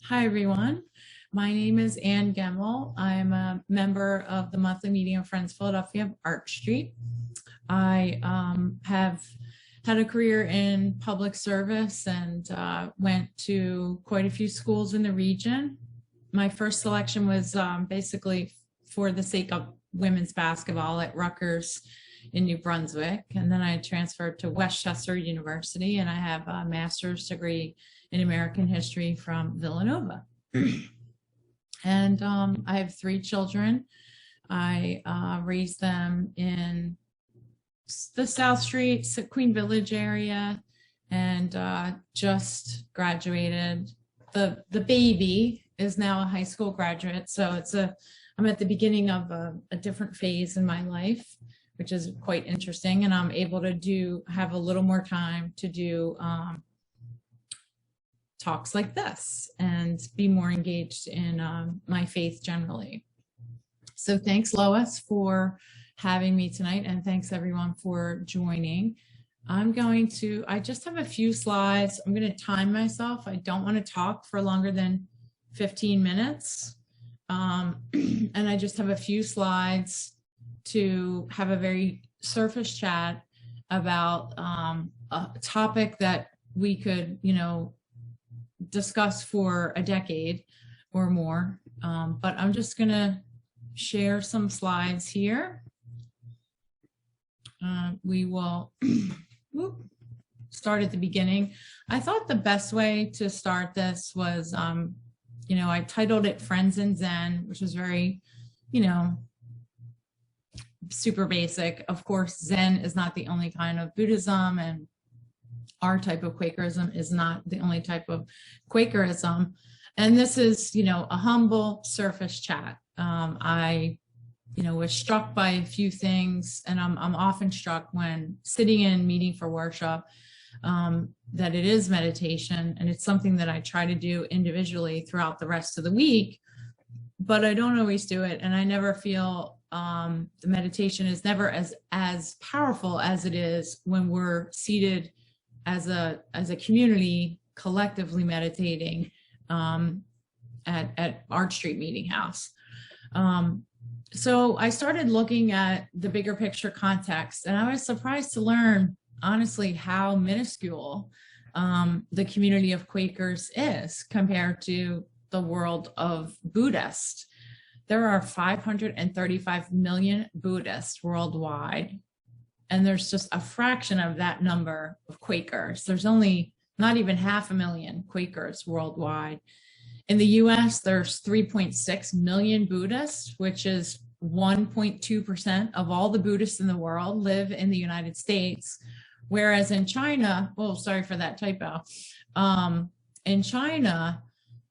Hi, everyone. My name is Anne Gemmell. I'm a member of the monthly meeting of Friends Philadelphia of Arch Street. I have had a career in public service and went to quite a few schools in the region. My first selection was basically for the sake of women's basketball at Rutgers in New Brunswick. And then I transferred to Westchester University, and I have a master's degree in American history from Villanova. And I have three children. I raised them in the South Street, Queen Village area, and just graduated. The baby is now a high school graduate, so I'm at the beginning of a different phase in my life, which is quite interesting, and I'm able to have a little more time to do talks like this and be more engaged in my faith generally. So thanks, Lois, for having me tonight, and thanks everyone for joining. I just have a few slides. I'm going to time myself. I don't want to talk for longer than 15 minutes. And I just have a few slides to have a very surface chat about a topic that we could, discuss for a decade or more. But I'm just going to share some slides here. We will start at the beginning. I thought the best way to start this was, I titled it Friends and Zen, which was very, super basic. Of course, Zen is not the only kind of Buddhism, and our type of Quakerism is not the only type of Quakerism. And this is, a humble surface chat. I was struck by a few things, and I'm often struck when sitting in meeting for worship, that it is meditation, and it's something that I try to do individually throughout the rest of the week, but I don't always do it. And I never feel the meditation is never as powerful as it is when we're seated as a community collectively meditating at Arch Street Meeting House. So I started looking at the bigger picture context, and I was surprised to learn, honestly, how minuscule the community of Quakers is compared to the world of Buddhists. There are 535 million Buddhists worldwide, and there's just a fraction of that number of Quakers. There's only not even 500,000 Quakers worldwide. In the US, there's 3.6 million Buddhists, which is 1.2% of all the Buddhists in the world live in the United States. Whereas in China, sorry for that typo. In China,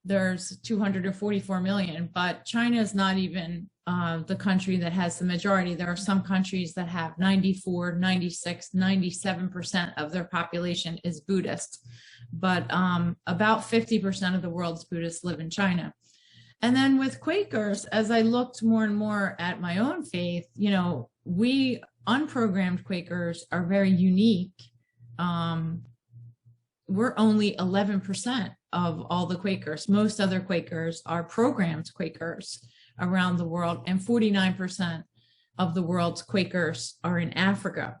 there's 244 million, but China is not even the country that has the majority. There are some countries that have 94, 96, 97% of their population is Buddhist, but about 50% of the world's Buddhists live in China. And then with Quakers, as I looked more and more at my own faith, we unprogrammed Quakers are very unique. We're only 11% of all the Quakers. Most other Quakers are programmed Quakers around the world, and 49% of the world's Quakers are in Africa.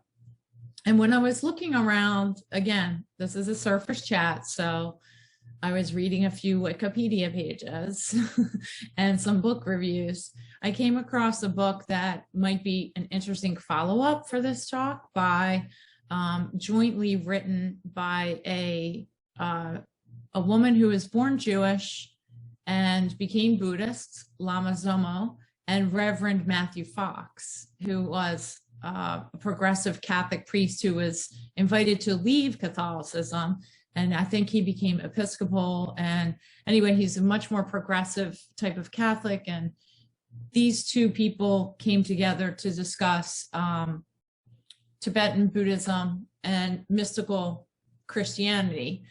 And when I was looking around, again, this is a surface chat, so I was reading a few Wikipedia pages and some book reviews. I came across a book that might be an interesting follow-up for this talk by jointly written by a woman who was born Jewish and became Buddhist, Lama Zomo, and Reverend Matthew Fox, who was a progressive Catholic priest who was invited to leave Catholicism. And I think he became Episcopal. And anyway, he's a much more progressive type of Catholic. And these two people came together to discuss Tibetan Buddhism and mystical Christianity.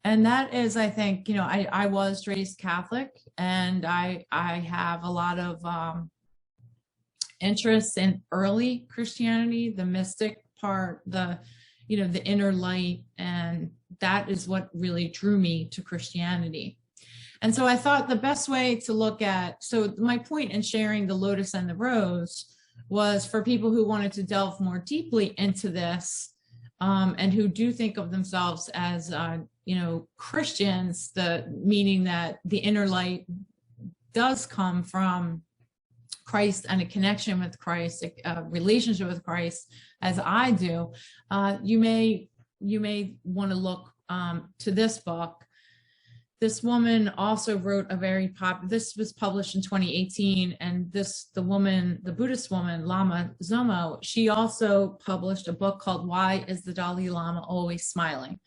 And that is, I think, I was raised Catholic, and I have a lot of interest in early Christianity, the mystic part, the inner light, and that is what really drew me to Christianity. And so I thought the best way to look at, so my point in sharing the lotus and the rose was for people who wanted to delve more deeply into this, and who do think of themselves as, Christians, the meaning that the inner light does come from Christ and a connection with Christ, a relationship with Christ, as I do. You may want to look to this book. This woman also wrote a very popular, this was published in 2018, and the Buddhist woman, Lama Zomo, she also published a book called Why is the Dalai Lama Always Smiling?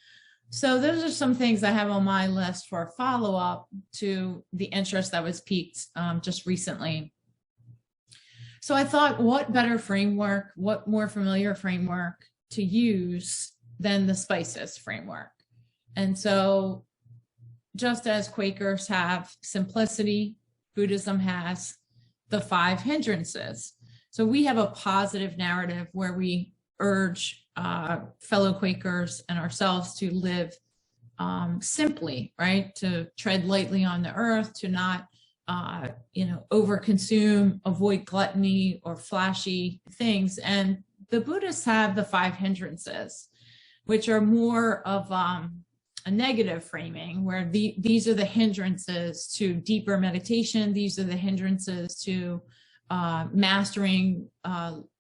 So those are some things I have on my list for a follow-up to the interest that was piqued just recently. So I thought, what better framework, what more familiar framework to use than the spices framework? And so just as Quakers have simplicity, Buddhism has the 5 hindrances. So we have a positive narrative where we urge fellow Quakers and ourselves to live simply, right? To tread lightly on the earth, to not, overconsume, avoid gluttony or flashy things. And the Buddhists have the 5 hindrances, which are more of a negative framing, where these are the hindrances to deeper meditation. These are the hindrances to mastering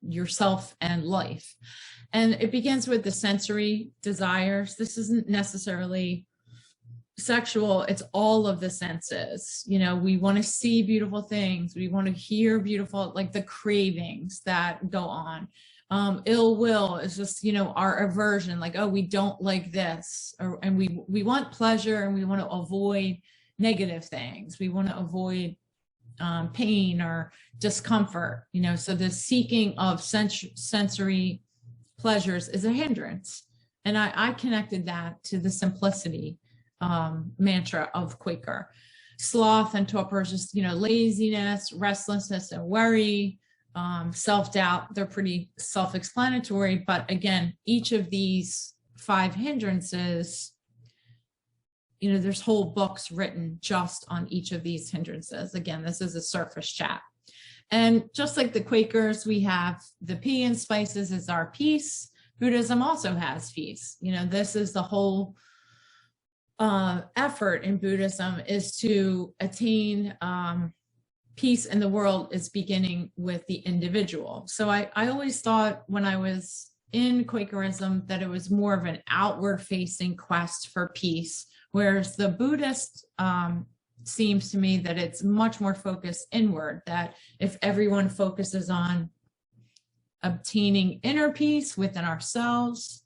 yourself and life. And it begins with the sensory desires. This isn't necessarily sexual, it's all of the senses. We want to see beautiful things. We want to hear beautiful, like the cravings that go on. Ill will is just, our aversion, like, oh, we don't like this, and we want pleasure, and we want to avoid negative things. We want to avoid pain or discomfort, so the seeking of sensory pleasures is a hindrance. And I connected that to the simplicity mantra of Quaker. Sloth and torpor is just, laziness, restlessness, and worry. Self-doubt, they're pretty self-explanatory, but again, each of these 5 hindrances, there's whole books written just on each of these hindrances. Again, this is a surface chat. And just like the Quakers, we have the P in spices is our peace. Buddhism also has peace. This is the whole effort in Buddhism, is to attain peace in the world is beginning with the individual. So I always thought when I was in Quakerism that it was more of an outward facing quest for peace, whereas the Buddhist seems to me that it's much more focused inward, that if everyone focuses on obtaining inner peace within ourselves,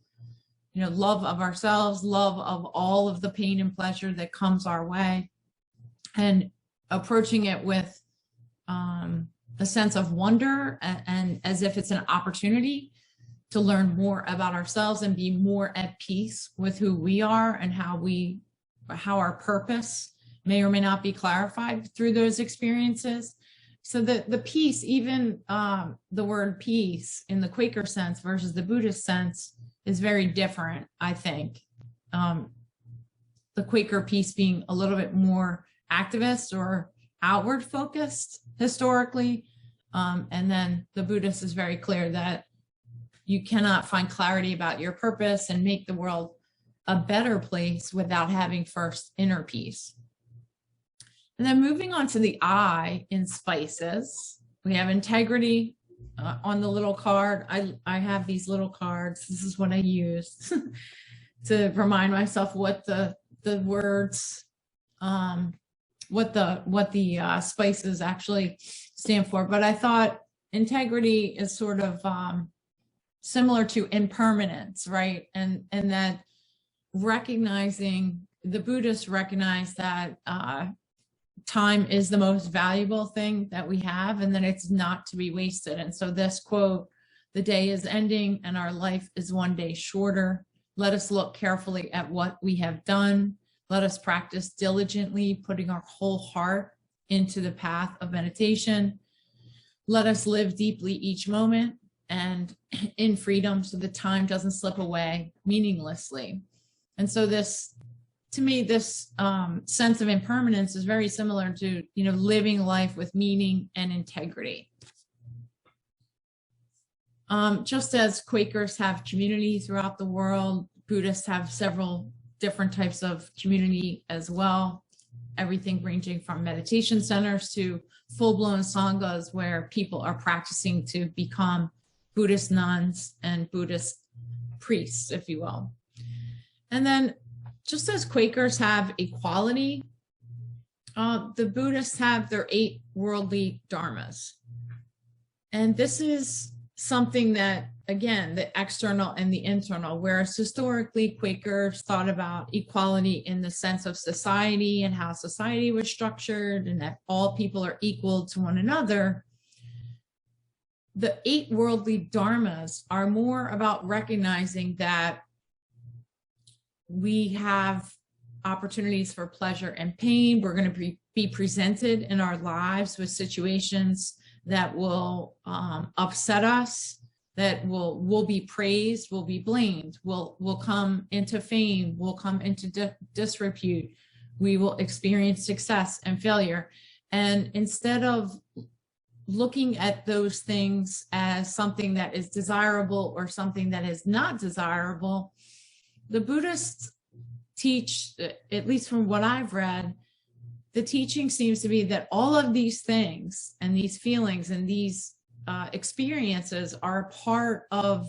love of ourselves, love of all of the pain and pleasure that comes our way, and approaching it with a sense of wonder and as if it's an opportunity to learn more about ourselves and be more at peace with who we are and how our purpose may or may not be clarified through those experiences. So the peace, even the word peace in the Quaker sense versus the Buddhist sense, is very different, I think. The Quaker peace being a little bit more activist or outward focused historically. And then the Buddhist is very clear that you cannot find clarity about your purpose and make the world a better place without having first inner peace. And then moving on to the I in spices, we have integrity on the little card. I have these little cards. This is what I use to remind myself what the words, what the spices actually stand for. But I thought integrity is sort of similar to impermanence, right? And that recognizing, the Buddhists recognize that time is the most valuable thing that we have, and that it's not to be wasted. And so this quote, "The day is ending and our life is one day shorter. Let us look carefully at what we have done. Let us practice diligently, putting our whole heart into the path of meditation. Let us live deeply each moment and in freedom so the time doesn't slip away meaninglessly." And so this to me, this sense of impermanence is very similar to, living life with meaning and integrity. Just as Quakers have community throughout the world, Buddhists have several different types of community as well. Everything ranging from meditation centers to full-blown sanghas where people are practicing to become Buddhist nuns and Buddhist priests, if you will. And then just as Quakers have equality, the Buddhists have their 8 worldly dharmas. And this is something that, again, the external and the internal, whereas historically Quakers thought about equality in the sense of society and how society was structured and that all people are equal to one another. The 8 worldly dharmas are more about recognizing that we have opportunities for pleasure and pain. We're going to be presented in our lives with situations that will upset us, that will be praised, will be blamed, will come into fame, will come into disrepute. We will experience success and failure. And instead of looking at those things as something that is desirable or something that is not desirable, the Buddhists teach, at least from what I've read, the teaching seems to be that all of these things and these feelings and these experiences are part of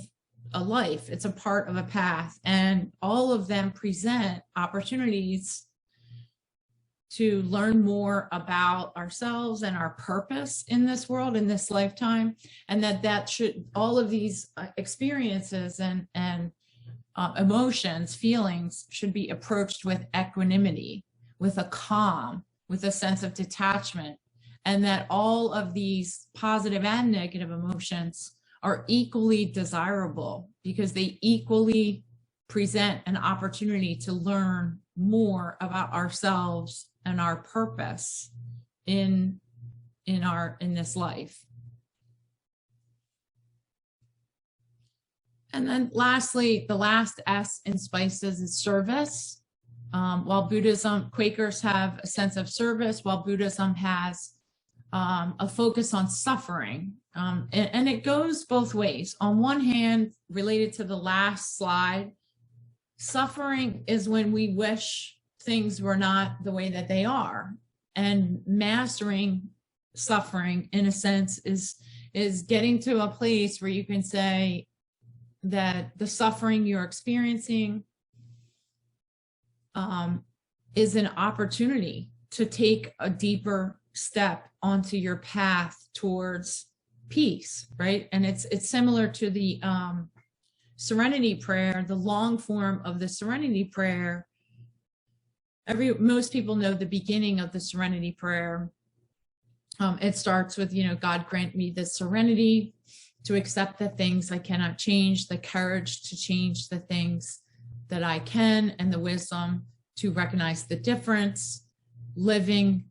a life. It's a part of a path, and all of them present opportunities to learn more about ourselves and our purpose in this world, in this lifetime, and that should, all of these experiences and emotions, feelings should be approached with equanimity, with a calm, with a sense of detachment, and that all of these positive and negative emotions are equally desirable because they equally present an opportunity to learn more about ourselves and our purpose in this life. And then lastly, the last S in spices is service. While Quakers have a sense of service, while Buddhism has a focus on suffering. And it goes both ways. On one hand, related to the last slide, suffering is when we wish things were not the way that they are. And mastering suffering, in a sense, is getting to a place where you can say that the suffering you're experiencing is an opportunity to take a deeper step onto your path towards peace, right? And it's similar to the serenity prayer, the long form of the serenity prayer. Most people know the beginning of the serenity prayer. It starts with, God grant me the serenity to accept the things I cannot change, the courage to change the things that I can, and the wisdom to recognize the difference, living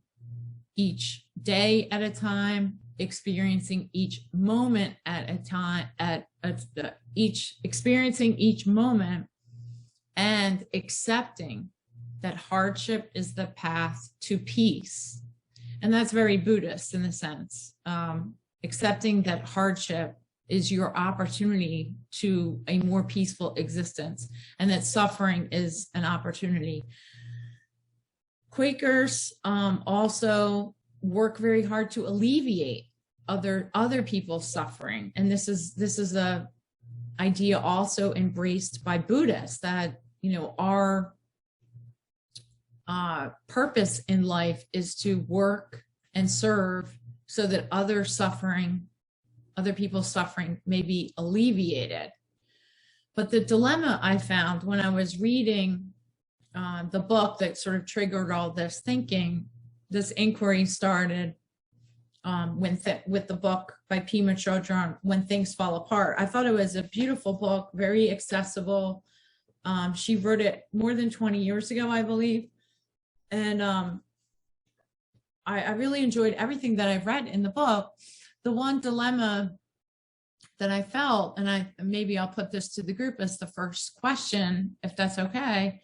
each day at a time, experiencing each moment at a time, experiencing each moment, and accepting that hardship is the path to peace. And that's very Buddhist in a sense, accepting that hardship is your opportunity to a more peaceful existence, and that suffering is an opportunity. Quakers also work very hard to alleviate other people's suffering, and this is a idea also embraced by Buddhists, that our purpose in life is to work and serve so that other people's suffering may be alleviated. But the dilemma I found when I was reading the book that sort of triggered all this thinking, this inquiry started with the book by Pema Chodron, When Things Fall Apart. I thought it was a beautiful book, very accessible. She wrote it more than 20 years ago, I believe. And I really enjoyed everything that I've read in the book. The one dilemma that I felt, and maybe I'll put this to the group as the first question, if that's okay,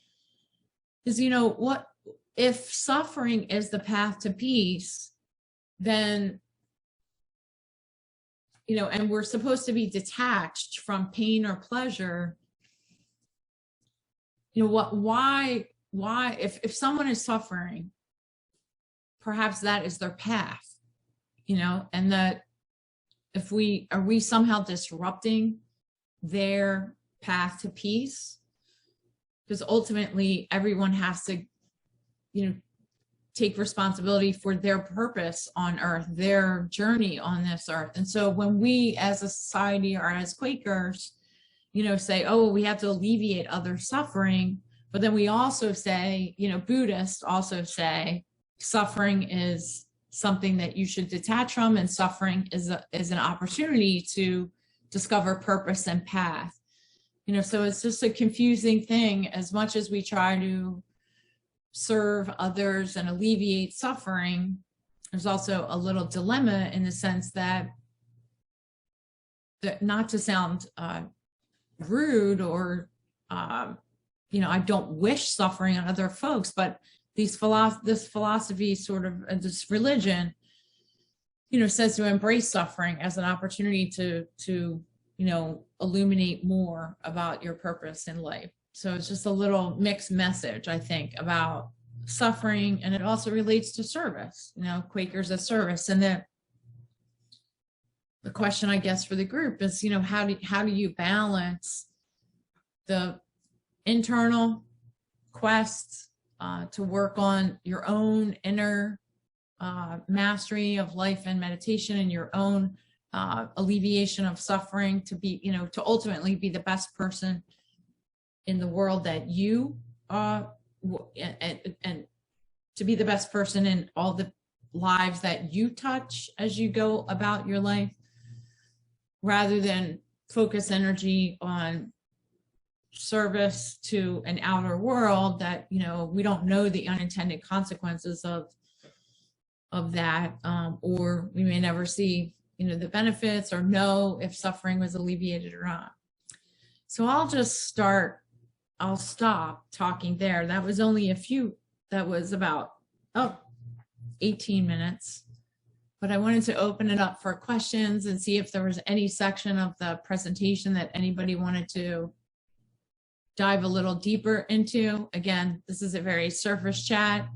is, what if suffering is the path to peace, then, and we're supposed to be detached from pain or pleasure, why, if someone is suffering, perhaps that is their path, and that are we somehow disrupting their path to peace? Because ultimately everyone has to, take responsibility for their purpose on earth, their journey on this earth. And so when we as a society or as Quakers, say, oh, we have to alleviate other suffering, but then we also say, Buddhists also say suffering is something that you should detach from, and suffering is an opportunity to discover purpose and path. So it's just a confusing thing. As much as we try to serve others and alleviate suffering, there's also a little dilemma in the sense that not to sound rude or, I don't wish suffering on other folks, but this philosophy sort of, this religion, says to embrace suffering as an opportunity to illuminate more about your purpose in life. So it's just a little mixed message, I think, about suffering, and it also relates to service, Quakers as service. And the question, I guess, for the group is, how do you balance the internal quest to work on your own inner mastery of life and meditation, and your own alleviation of suffering, to be, to ultimately be the best person in the world that you and to be the best person in all the lives that you touch as you go about your life, rather than focus energy on service to an outer world that, we don't know the unintended consequences of that, or we may never see, the benefits, or know if suffering was alleviated or not. So I'll stop talking there. That was only that was about 18 minutes, but I wanted to open it up for questions and see if there was any section of the presentation that anybody wanted to dive a little deeper into. Again, this is a very surface chat,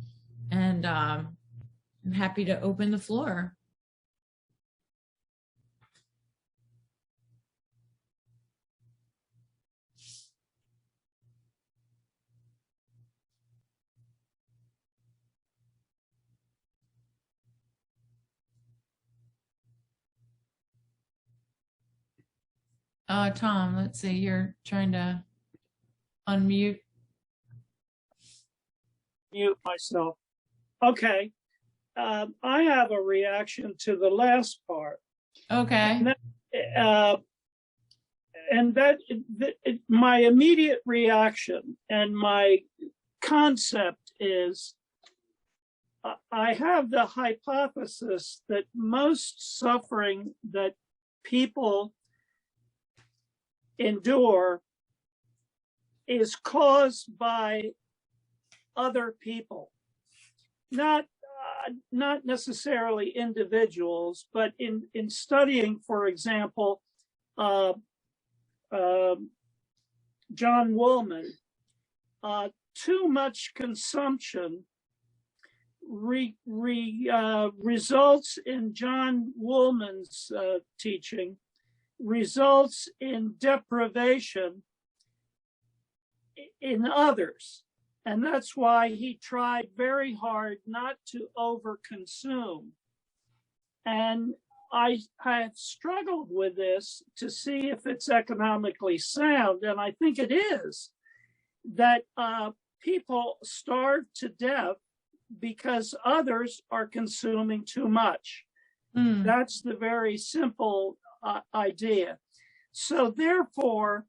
and I'm happy to open the floor. Tom, let's see, you're trying to unmute. Mute myself. Okay. I have a reaction to the last part. Okay. My immediate reaction and my concept is, I have the hypothesis that most suffering that people endure is caused by other people, not necessarily individuals, but in studying, for example, John Woolman, too much consumption results in John Woolman's teaching, results in deprivation in others. And that's why he tried very hard not to overconsume. And I have struggled with this to see if it's economically sound, and I think it is, that people starve to death because others are consuming too much. That's the very simple idea. So therefore,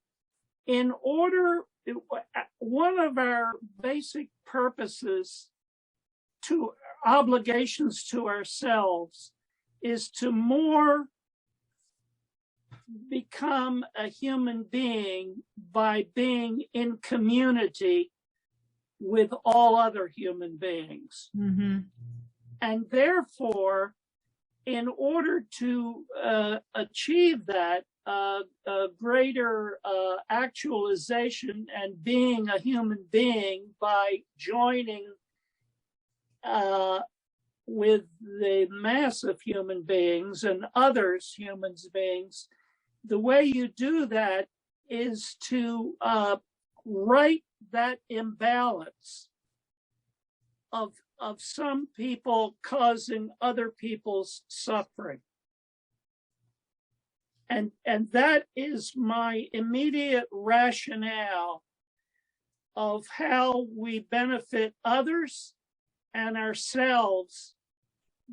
one of our basic purposes, obligations to ourselves, is to more become a human being by being in community with all other human beings. Mm-hmm. And therefore, in order to achieve that greater actualization and being a human being by joining with the mass of human beings and others human beings, the way you do that is to right that imbalance of some people causing other people's suffering. And that is my immediate rationale of how we benefit others and ourselves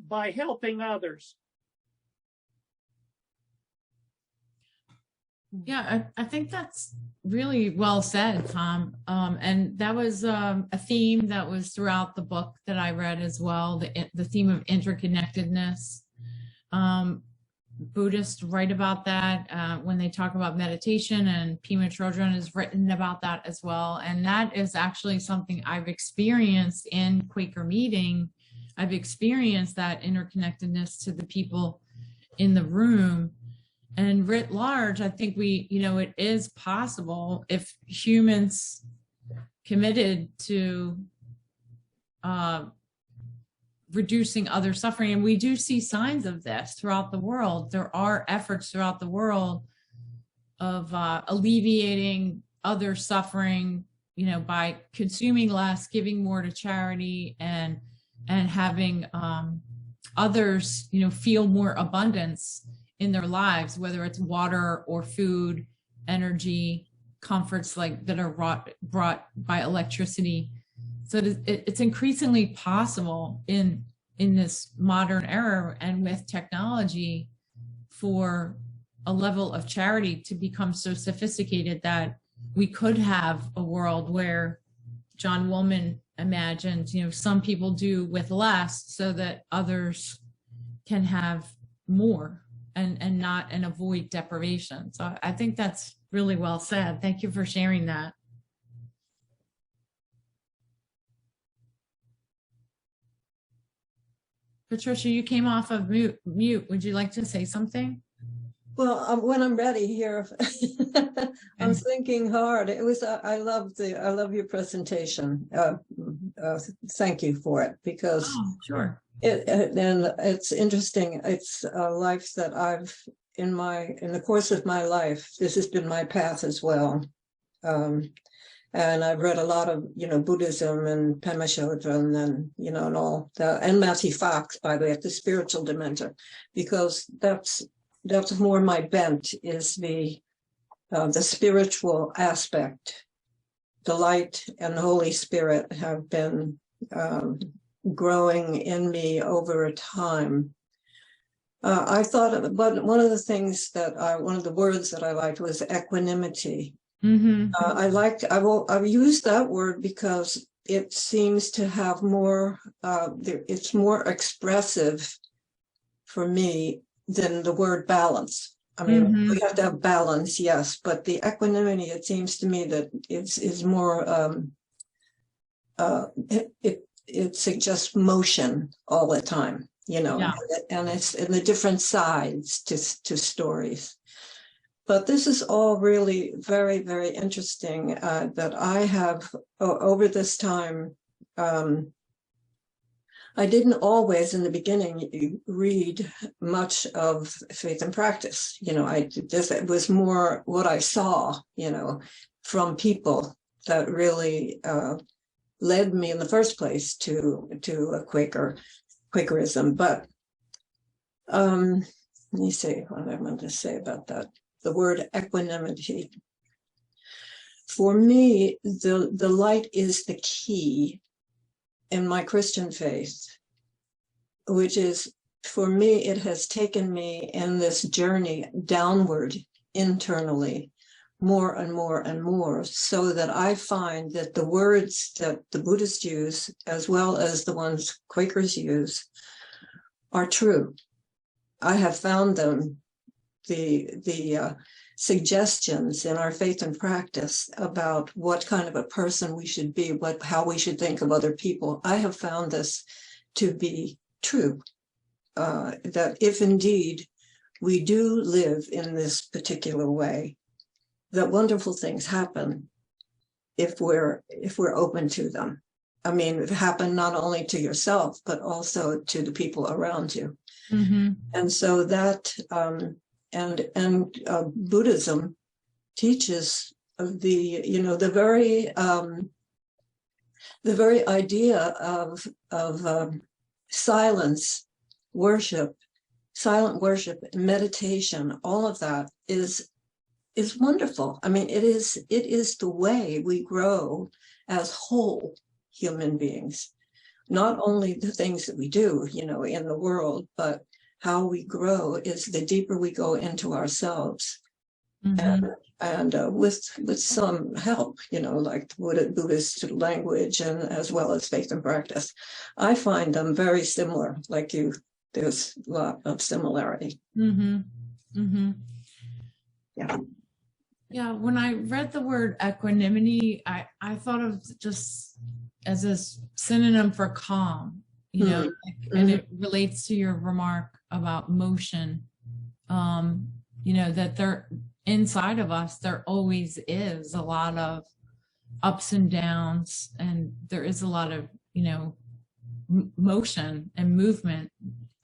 by helping others. Yeah, I think that's really well said, Tom. And that was a theme that was throughout the book that I read as well, the theme of interconnectedness. Buddhists write about that when they talk about meditation, and Pema Chodron has written about that as well. And that is actually something I've experienced in Quaker meeting. I've experienced that interconnectedness to the people in the room. And writ large, I think it is possible if humans committed to reducing other suffering. And we do see signs of this throughout the world. There are efforts throughout the world of alleviating other suffering, by consuming less, giving more to charity, and having others, feel more abundance in their lives, whether it's water or food, energy, comforts like that are brought by electricity. So it's increasingly possible in this modern era and with technology for a level of charity to become so sophisticated that we could have a world where John Woolman imagined, some people do with less so that others can have more and avoid deprivation. So I think that's really well said. Thank you for sharing that. Patricia, you came off of mute. Would you like to say something? Well, when I'm ready here, I'm thinking hard. It was I love your presentation. Thank you for it, because sure. And it's interesting. It's a life that I've in the course of my life. This has been my path as well. And I've read a lot of, Buddhism and Pema Chodron and, and all that, and Matthew Fox, by the way, at the spiritual dimension, because that's more my bent, is the spiritual aspect. The light and the Holy Spirit have been growing in me over time. I thought, but one of the things one of the words that I liked was equanimity. Mm-hmm. I've used that word because it seems to have more, it's more expressive for me than the word balance. I mean, we have to have balance, yes, but the equanimity, it seems to me that is more, it suggests motion all the time, yeah. And it's in the different sides to stories. But this is all really very, very interesting that I have over this time. I didn't always in the beginning read much of Faith and Practice. It was more what I saw, from people that really led me in the first place to a Quakerism. But let me see what I want to say about that. The word equanimity. For me, the light is the key in my Christian faith, which is, for me, it has taken me in this journey downward internally more and more and more, so that I find that the words that the Buddhists use, as well as the ones Quakers use, are true. I have found them. suggestions in our faith and practice about what kind of a person we should be, how we should think of other people, I have found this to be true. That if indeed we do live in this particular way, that wonderful things happen if we're open to them. I mean, it happen not only to yourself, but also to the people around you. Mm-hmm. And so that, Buddhism teaches the very idea of silence, worship, silent worship, meditation, all of that is wonderful. I mean, it is the way we grow as whole human beings. Not only the things that we do, in the world, but how we grow is the deeper we go into ourselves. Mm-hmm. And with some help, like Buddhist language and as well as faith and practice, I find them very similar. Like there's a lot of similarity. Mm-hmm. Mm-hmm. Yeah. Yeah. When I read the word equanimity, I thought of just as a synonym for calm, mm-hmm. And it relates to your remark about motion, that there inside of us, there always is a lot of ups and downs, and there is a lot of, motion and movement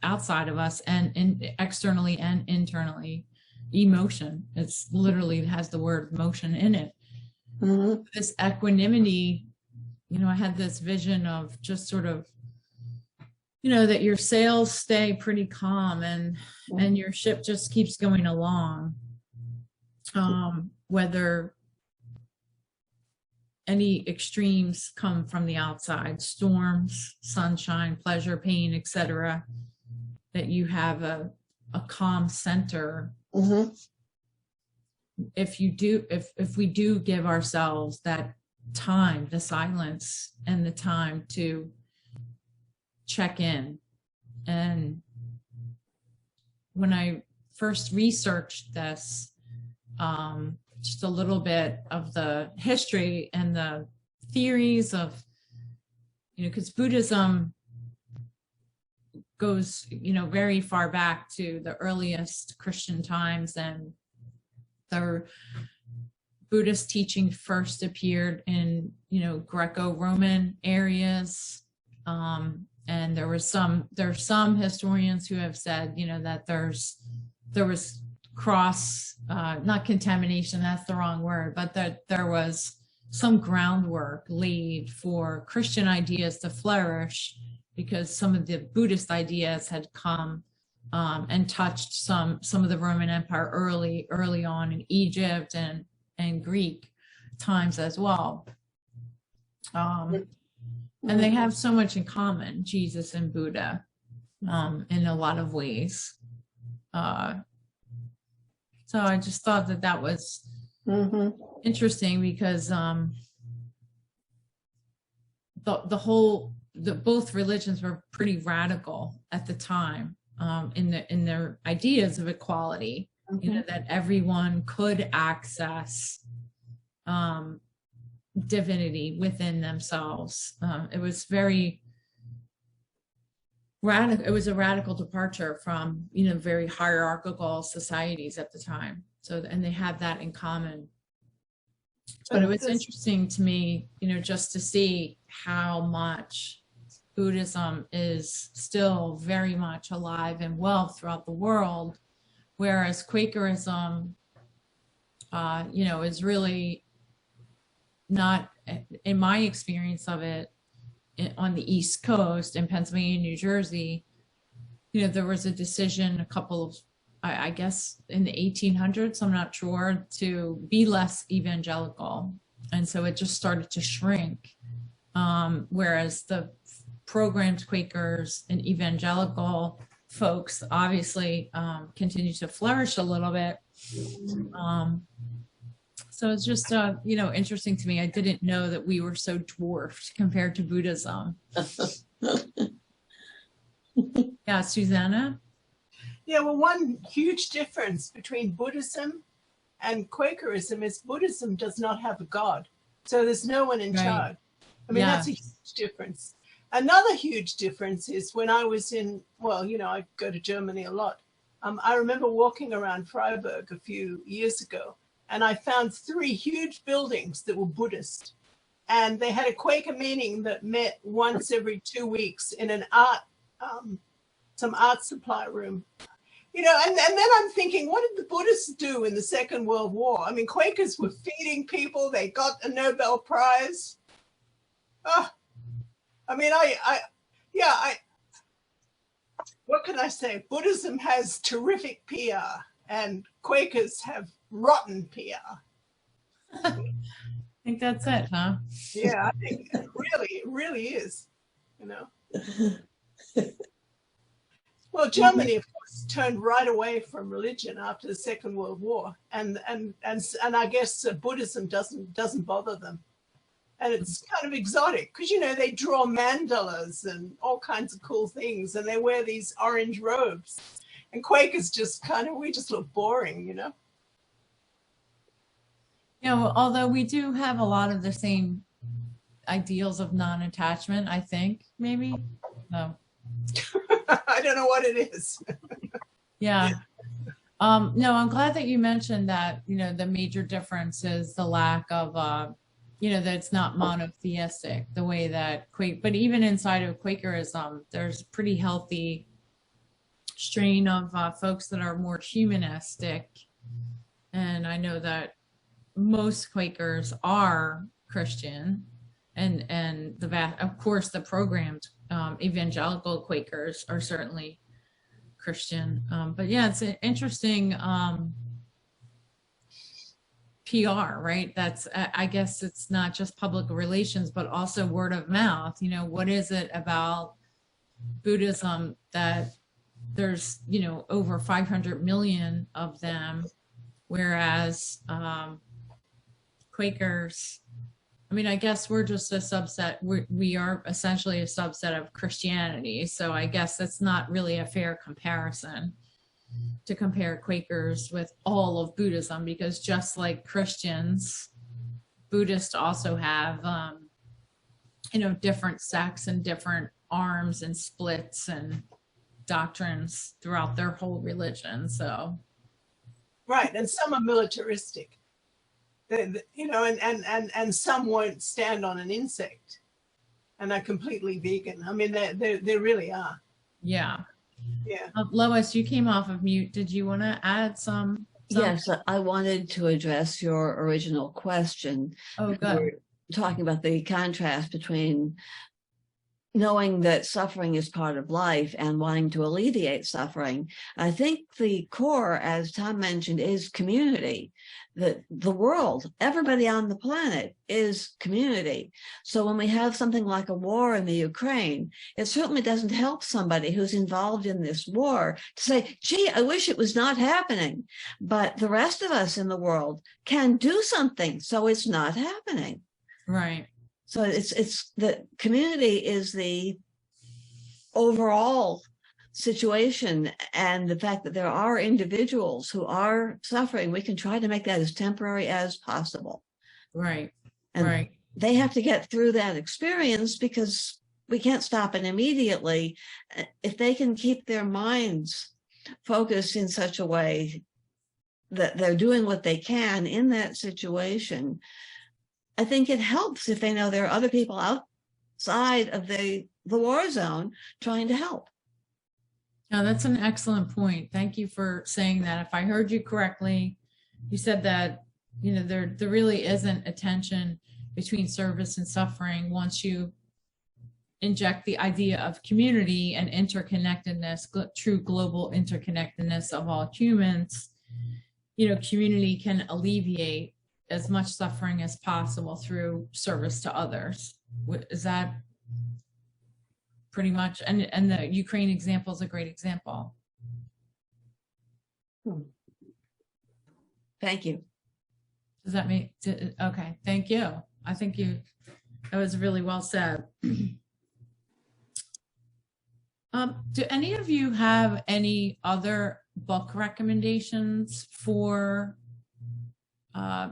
outside of us and externally and internally. Emotion, it's literally has the word motion in it. Mm-hmm. This equanimity, I had this vision of just sort of, that your sails stay pretty calm and your ship just keeps going along. Whether any extremes come from the outside, storms, sunshine, pleasure, pain, etc., that you have a calm center. Mm-hmm. If we do give ourselves that time, the silence and the time to check in. And when I first researched this, just a little bit of the history and the theories of, because Buddhism goes, very far back to the earliest Christian times, and the Buddhist teaching first appeared in, Greco-Roman areas. And there are some historians who have said, that there was not contamination, that's the wrong word, but that there was some groundwork laid for Christian ideas to flourish, because some of the Buddhist ideas had come and touched some of the Roman Empire early on in Egypt and Greek times as well. And they have so much in common, Jesus and Buddha, in a lot of ways. So I just thought that was mm-hmm. interesting, because both religions were pretty radical at the time in their ideas of equality. Mm-hmm. That everyone could access divinity within themselves. It was very radical. It was a radical departure from, very hierarchical societies at the time. So, and they had that in common. But it was interesting to me, just to see how much Buddhism is still very much alive and well throughout the world, whereas Quakerism, is really not, in my experience of it, on the East Coast in Pennsylvania, New Jersey, there was a decision I guess in the 1800s, I'm not sure, to be less evangelical. And so it just started to shrink. Whereas the programmed Quakers and evangelical folks obviously continue to flourish a little bit. So it's just, interesting to me. I didn't know that we were so dwarfed compared to Buddhism. Yeah, Susanna? Yeah, well, one huge difference between Buddhism And Quakerism is Buddhism does not have a God. So there's no one in charge. I mean, that's a huge difference. Another huge difference is when I was in, well, you know, I go to Germany a lot. I remember walking around Freiburg a few years ago, and I found 3 huge buildings that were Buddhist. And they had a Quaker meeting that met once every 2 weeks in an some art supply room. You know, and then I'm thinking, what did the Buddhists do in the Second World War? I mean, Quakers were feeding people. They got a Nobel Prize. Oh, I mean, what can I say? Buddhism has terrific PR and Quakers have rotten PR. I think that's it, huh? Yeah, I think it really is, you know. Well, Germany, of course, turned right away from religion after the Second World War, and I guess Buddhism doesn't bother them, and it's kind of exotic because, you know, they draw mandalas and all kinds of cool things, and they wear these orange robes, and Quakers just we just look boring, you know. Yeah, well, although we do have a lot of the same ideals of non-attachment, I think, maybe. No. I don't know what it is. Yeah. No, I'm glad that you mentioned that, you know, the major difference is the lack of, you know, that it's not monotheistic the way that but even inside of Quakerism, there's a pretty healthy strain of folks that are more humanistic. And I know that most Quakers are Christian, and of course the programmed evangelical Quakers are certainly Christian. But yeah, it's an interesting PR, right? That's, I guess it's not just public relations, but also word of mouth. You know, what is it about Buddhism that there's, you know, over 500 million of them, whereas Quakers, I mean, I guess we're just a subset. We are essentially a subset of Christianity. So I guess that's not really a fair comparison to compare Quakers with all of Buddhism, because just like Christians, Buddhists also have, you know, different sects and different arms and splits and doctrines throughout their whole religion. So, right, and some are militaristic. You know, and some won't stand on an insect and are completely vegan. I mean, they really are. Yeah. Yeah. Lois, you came off of mute. Did you want to add some? Yes, I wanted to address your original question. Oh, good. We're talking about the contrast between knowing that suffering is part of life and wanting to alleviate suffering. I think the core, as Tom mentioned, is community. That the world, everybody on the planet is community. So when we have something like a war in the Ukraine, it certainly doesn't help somebody who's involved in this war to say, gee, I wish it was not happening. But the rest of us in the world can do something so it's not happening. Right. So it's the community is the overall situation, and the fact that there are individuals who are suffering, we can try to make that as temporary as possible. Right. And right. They have to get through that experience because we can't stop it immediately. If they can keep their minds focused in such a way that they're doing what they can in that situation, I think it helps if they know there are other people outside of the war zone trying to help. No, that's an excellent point. Thank you for saying that. If I heard you correctly, you said that, you know, there really isn't a tension between service and suffering once you inject the idea of community and interconnectedness, true global interconnectedness of all humans. You know, community can alleviate as much suffering as possible through service to others. Is that pretty much, and the Ukraine example is a great example. Thank you. Does that make, okay, thank you. I think that was really well said. Do any of you have any other book recommendations for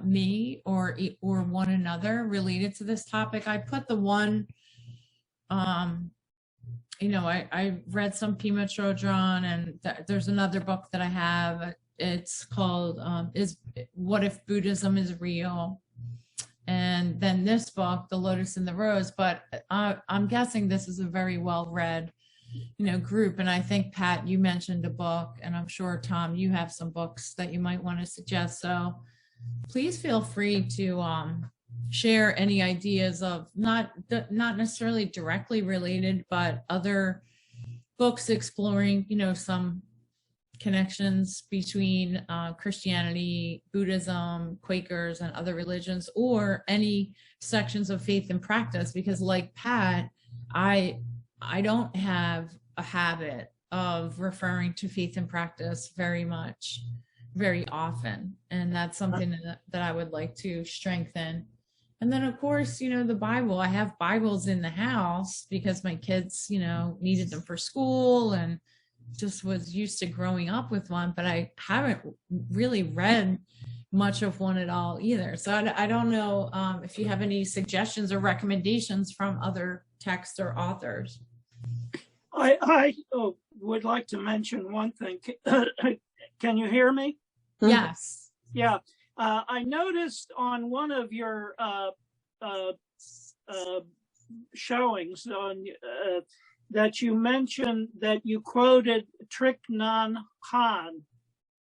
me or one another related to this topic. I put the one, I read some Pema Chodron, and there's another book that I have. It's called What If Buddhism is Real? And then this book, The Lotus and the Rose. But I'm guessing this is a very well-read, group. And I think, Pat, you mentioned a book, and I'm sure, Tom, you have some books that you might want to suggest. So please feel free to share any ideas of not necessarily directly related, but other books exploring, some connections between Christianity, Buddhism, Quakers, and other religions, or any sections of faith and practice. Because like Pat, I don't have a habit of referring to faith and practice very often. And that's something that I would like to strengthen. And then, of course, the Bible. I have Bibles in the house because my kids, needed them for school, and just was used to growing up with one, but I haven't really read much of one at all either. So I don't know if you have any suggestions or recommendations from other texts or authors. I would like to mention one thing. Can you hear me? Yes. Yeah. I noticed on one of your showings on that you mentioned that you quoted Thich Nhat Hanh.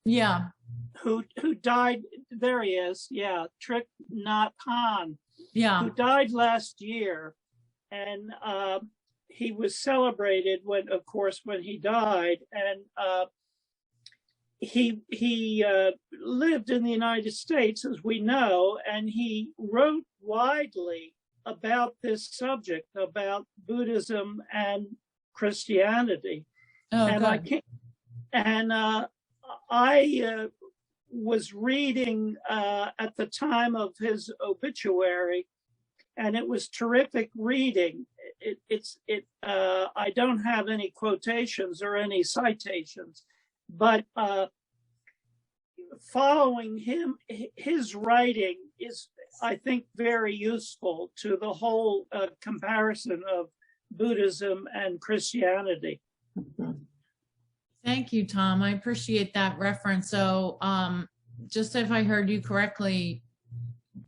Yeah. Who died? There he is. Yeah, Thich Nhat Hanh. Yeah. Who died last year, and he was celebrated when he died, and he lived in the United States, as we know, and he wrote widely about this subject, about Buddhism and Christianity. Oh, and I was reading at the time of his obituary, and it was terrific reading. I don't have any quotations or any citations, but following his writing is, I think, very useful to the whole comparison of Buddhism and Christianity. Thank you, Tom. I appreciate that reference. So just if I heard you correctly,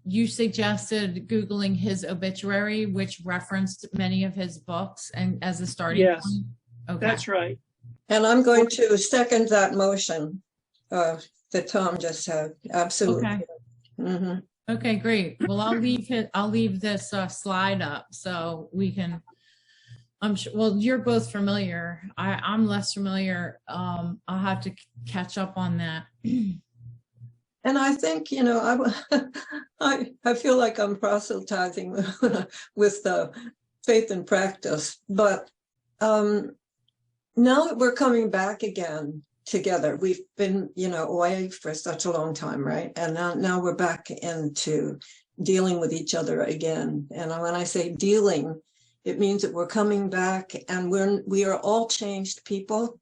you suggested Googling his obituary, which referenced many of his books, and as a starting point? Okay. That's right. And I'm going to second that motion that Tom just said. Absolutely. Okay. Mm-hmm. Okay, great. Well, I'll leave this slide up so we can. I'm sure. Well, you're both familiar. I'm less familiar. I'll have to catch up on that. And I think, I feel like I'm proselytizing with the faith and practice, but now that we're coming back again together, we've been, away for such a long time, right? And now we're back into dealing with each other again. And when I say dealing, it means that we're coming back, and we are all changed people.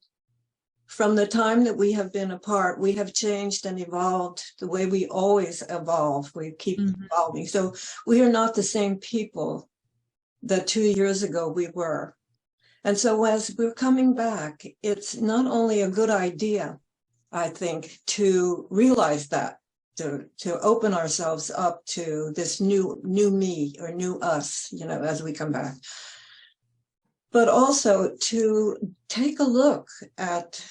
From the time that we have been apart, we have changed and evolved the way we always evolve. We keep evolving. So we are not the same people that 2 years ago we were. And so as we're coming back, it's not only a good idea, I think, to realize that, to open ourselves up to this new me or new us, as we come back, but also to take a look at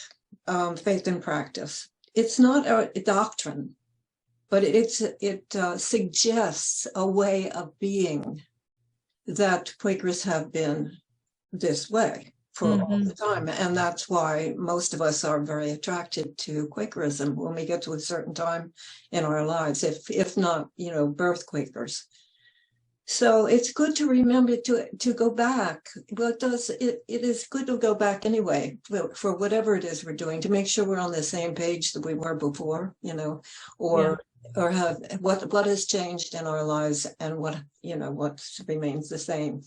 faith and practice. It's not a doctrine, but it suggests a way of being that Quakers have been this way for all the time. And that's why most of us are very attracted to Quakerism when we get to a certain time in our lives, if not, birth Quakers. So it's good to remember to go back. Well, it is good to go back anyway for whatever it is we're doing, to make sure we're on the same page that we were before, or have what has changed in our lives and what remains the same.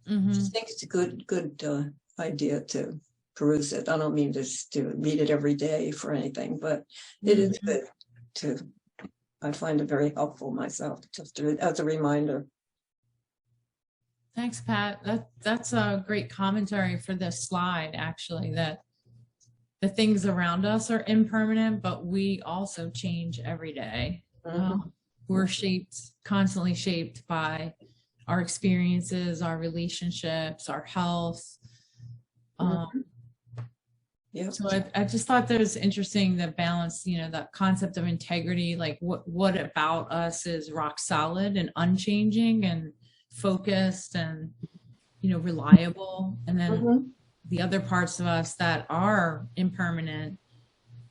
I think it's a good idea to peruse it. I don't mean to read it every day for anything, but it is good to I find it very helpful myself, just as a reminder. Thanks, Pat. That's a great commentary for this slide, actually, that the things around us are impermanent, but we also change every day. We're constantly shaped by our experiences, our relationships, our health. So I just thought that was interesting, the balance, the concept of integrity, like what about us is rock solid and unchanging and focused and, reliable. And then the other parts of us that are impermanent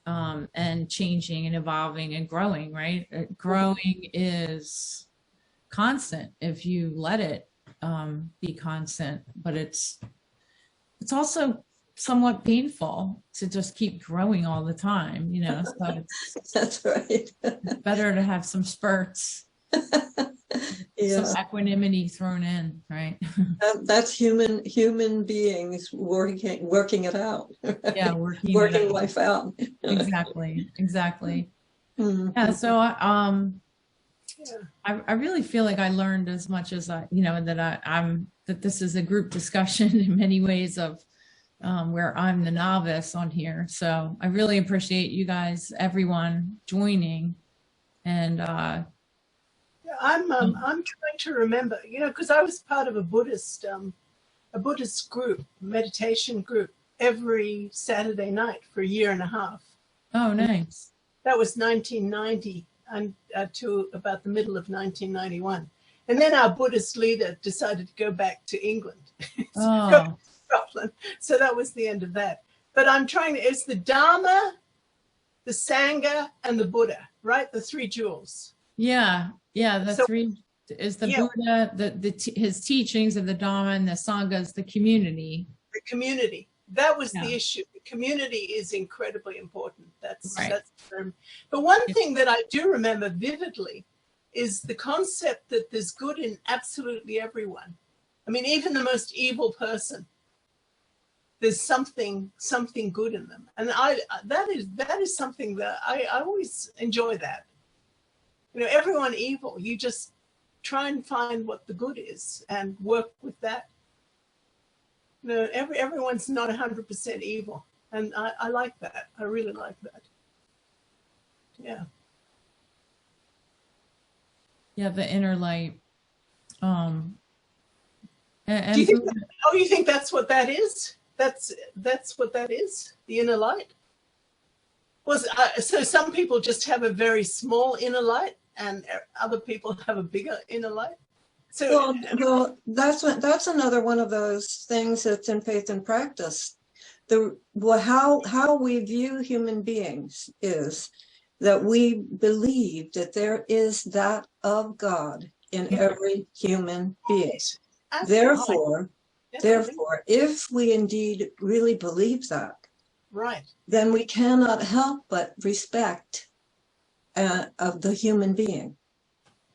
and changing and evolving and growing, right? Growing is constant if you let it be constant, but it's also somewhat painful to just keep growing all the time, so That's right. it's better to have some spurts, some equanimity thrown in, right? That's human beings working it out. Right? Yeah, working life out. Exactly. Yeah, so I really feel like I learned as much as that this is a group discussion in many ways of where I'm the novice on here. So I really appreciate you guys, everyone joining. And I'm trying to remember, because I was part of a Buddhist group, meditation group, every Saturday night for a year and a half. Oh, nice. That was 1990 and to about the middle of 1991. And then our Buddhist leader decided to go back to England. Scotland. So that was the end of that. But it's the Dharma, the Sangha, and the Buddha, right? The three jewels. Yeah. Three is the Buddha, his teachings of the Dharma, and the Sangha is the community. The community. That was the issue. The community is incredibly important. That's but one thing that I do remember vividly is the concept that there's good in absolutely everyone. I mean, even the most evil person, there's something good in them, and that is something that I always enjoy. That everyone evil, you just try and find what the good is and work with that. Everyone's not 100% evil, and I like that. I really like that. The inner light. And do you think that's what that is? That's what that is, the inner light. So some people just have a very small inner light, and other people have a bigger inner light. So well, that's another one of those things that's in faith and practice. How we view human beings is that we believe that there is that of God in every human being. Therefore, if we indeed really believe that, right, then we cannot help but respect of the human being.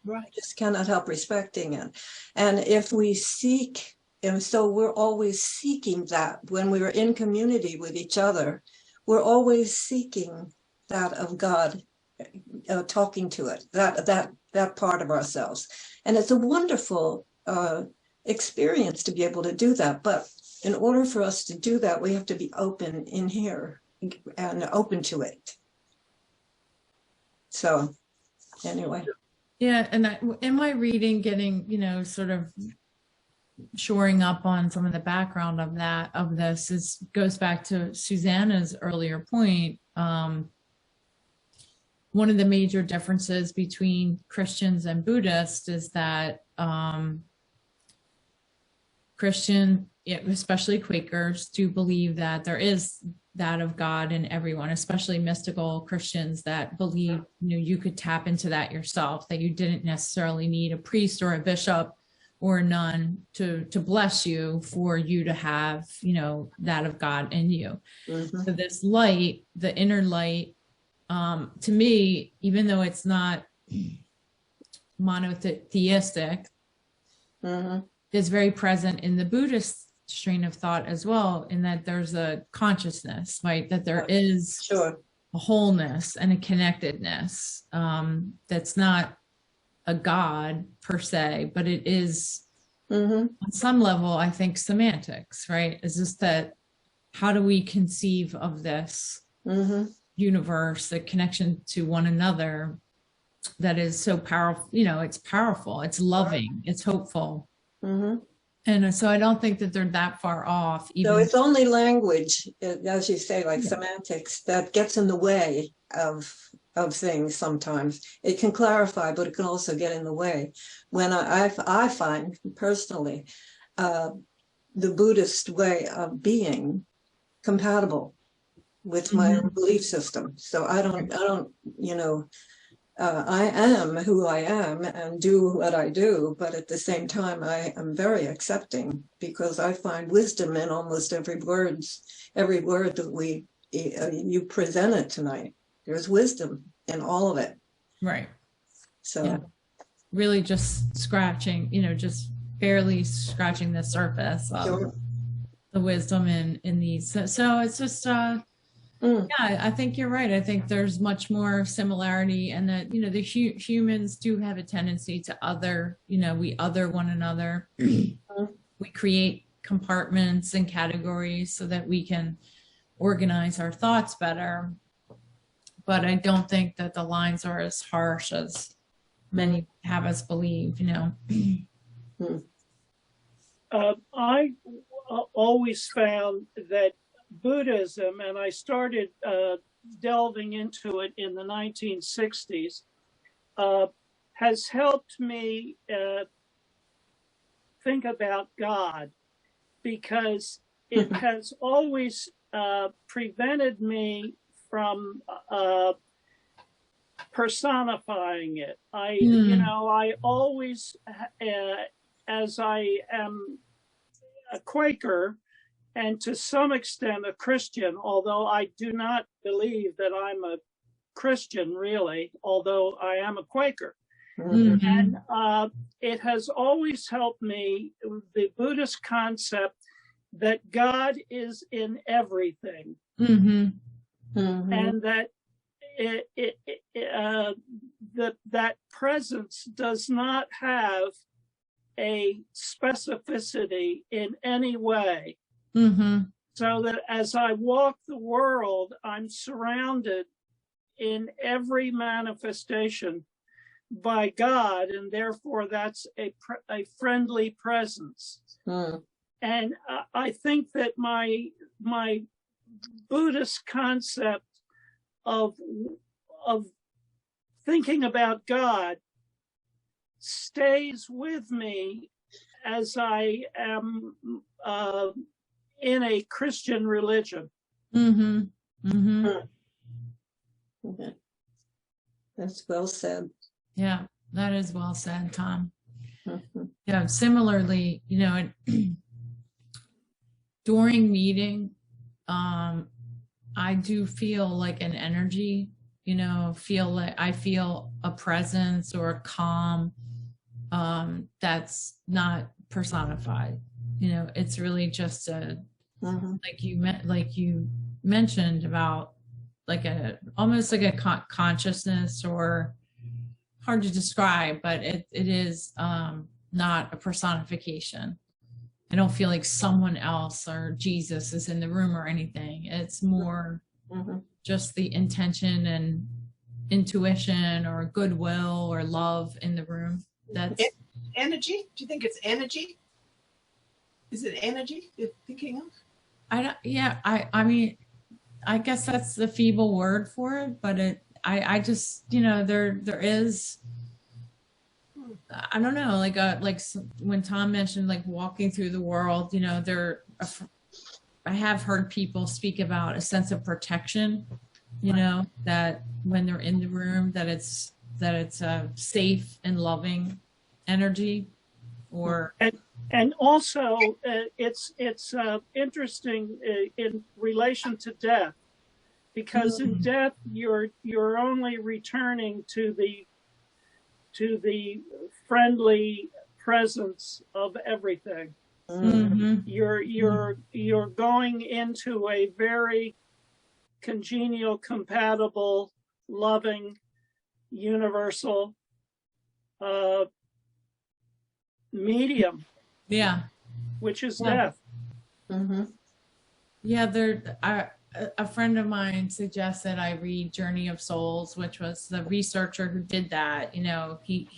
Right. Just cannot help respecting it. And if we seek, and so we're always seeking that when we are in community with each other, we're always seeking that of God, talking to it, that part of ourselves. And it's a wonderful experience to be able to do that. But in order for us to do that, we have to be open in here and open to it. So anyway. Yeah, and in my reading, getting, sort of shoring up on some of the background of this goes back to Susanna's earlier point. One of the major differences between Christians and Buddhists is that Christian, especially Quakers, do believe that there is that of God in everyone, especially mystical Christians that believe, you could tap into that yourself, that you didn't necessarily need a priest or a bishop or a nun to bless you for you to have, that of God in you. Mm-hmm. So this light, the inner light, to me, even though it's not monotheistic, mm-hmm. is very present in the Buddhist strain of thought as well, in that there's a consciousness, right? That there is a wholeness and a connectedness, that's not a God per se, but it is on some level, I think, semantics, right? Is just that, how do we conceive of this universe, the connection to one another that is so powerful? You know, it's powerful, it's loving, it's hopeful. And so I don't think that they're that far off. So it's only language, as you say, like semantics, that gets in the way of things sometimes. It can clarify, but it can also get in the way. When I find personally the Buddhist way of being compatible with my own belief system. So I don't, you know, I am who I am and do what I do, but at the same time, I am very accepting, because I find wisdom in almost every word that you presented tonight. There's wisdom in all of it. Right. So yeah. Really just scratching, you know, just barely scratching the surface of the wisdom in these. So it's just, yeah, I think you're right. I think there's much more similarity, and that, you know, the humans do have a tendency to other, you know, we other one another. We create compartments and categories so that we can organize our thoughts better. But I don't think that the lines are as harsh as many have us believe, you know. I always found that Buddhism, and I started delving into it in the 1960s, has helped me think about God, because it has always prevented me from personifying it. You know, I always, as I am a Quaker, and to some extent a Christian, although I do not believe that I'm a Christian really, although I am a Quaker. And it has always helped me, the Buddhist concept that God is in everything. And that that presence does not have a specificity in any way. So that as I walk the world, I'm surrounded in every manifestation by God, and therefore that's a friendly presence. And I think that my Buddhist concept of thinking about God stays with me as I am in a Christian religion. That's well said. Yeah, that is well said, Tom. Yeah, similarly, you know, during meeting, I do feel like an energy, you know, I feel a presence or a calm that's not personified. You know, it's really just a like you mentioned about like almost like a consciousness, or hard to describe, but it is not a personification. I don't feel like someone else or Jesus is in the room or anything. It's more just the intention and intuition or goodwill or love in the room. That's energy. Do you think it's energy? Is it energy you're thinking of? I mean, I guess that's the feeble word for it, but I just, you know, there is, I don't know, like when Tom mentioned like walking through the world, you know, I have heard people speak about a sense of protection, you know, that when they're in the room, that it's a safe and loving energy. Or and also it's interesting in relation to death, because in death you're only returning to the friendly presence of everything. You're going into a very congenial, compatible, loving, universal medium, Yeah. which is Yeah. death. Mm-hmm. Yeah, a friend of mine suggested I read Journey of Souls, which was the researcher who did that. You know, he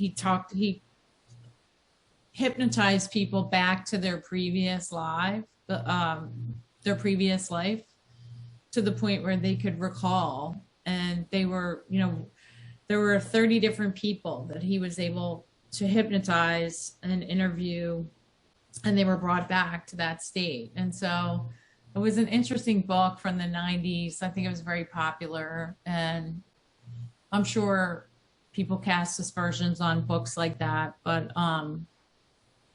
hypnotized people back to their previous life, to the point where they could recall. And they were, you know, there were 30 different people that he was able to hypnotize and interview, and they were brought back to that state. And so it was an interesting book from the 90s. I think it was very popular, and I'm sure people cast aspersions on books like that, but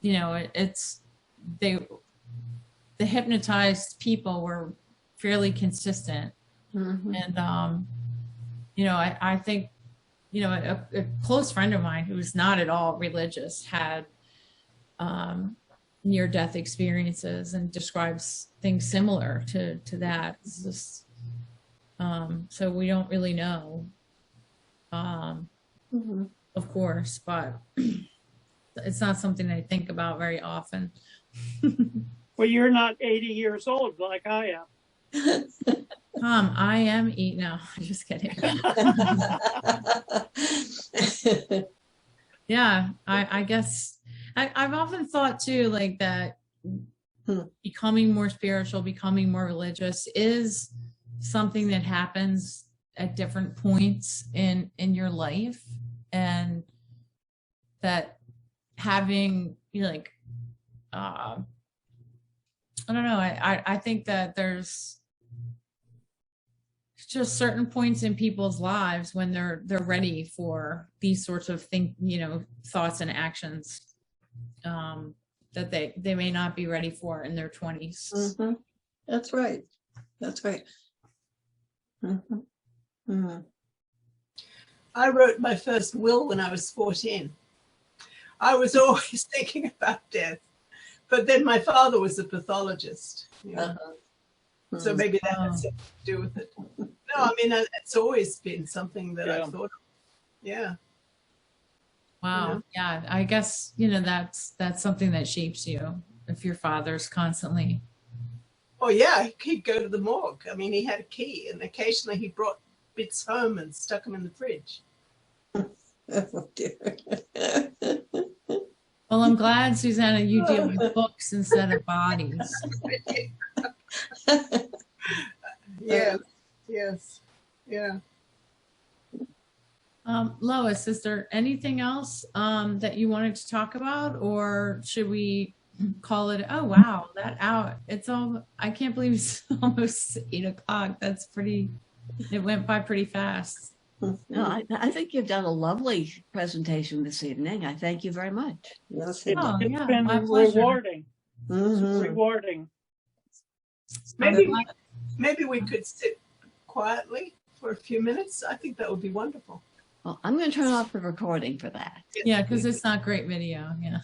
you know, the hypnotized people were fairly consistent. Mm-hmm. And you know, I think, you know, a close friend of mine who's not at all religious had near-death experiences and describes things similar to that. It's just, so we don't really know, Mm-hmm. of course, but it's not something I think about very often. Well, you're not 80 years old like I am. I am eating. No, I'm just kidding. Yeah, I guess I've often thought too, like that becoming more spiritual, becoming more religious is something that happens at different points in your life, and that having, you know, like, I don't know, I think that there's just certain points in people's lives when they're ready for these sorts of thoughts and actions, that they may not be ready for in their 20s. Mm-hmm. That's right. That's right. Mm-hmm. Mm-hmm. I wrote my first will when I was 14. I was always thinking about death, but then my father was a pathologist, you know? So maybe that has something to do with it. No, I mean, it's always been something that I've thought of. Yeah. Wow. Yeah. I guess, you know, that's something that shapes you if your father's constantly. Oh, yeah. He'd go to the morgue. I mean, he had a key, and occasionally he brought bits home and stuck them in the fridge. Oh, dear. Well, I'm glad, Susanna, you deal with books instead of bodies. Yes. Yes. Yeah. Lois, is there anything else that you wanted to talk about, or should we call it? Oh, wow, that out. It's all, I can't believe it's almost 8 o'clock. That's pretty, it went by pretty fast. No, I think you've done a lovely presentation this evening. I thank you very much. Yes, Oh, It's yeah, been my pleasure. rewarding. mm-hmm. Rewarding. Maybe we could sit quietly for a few minutes. I think that would be wonderful. Well, I'm going to turn off the recording for that. Yeah, because it's not great video. Yeah.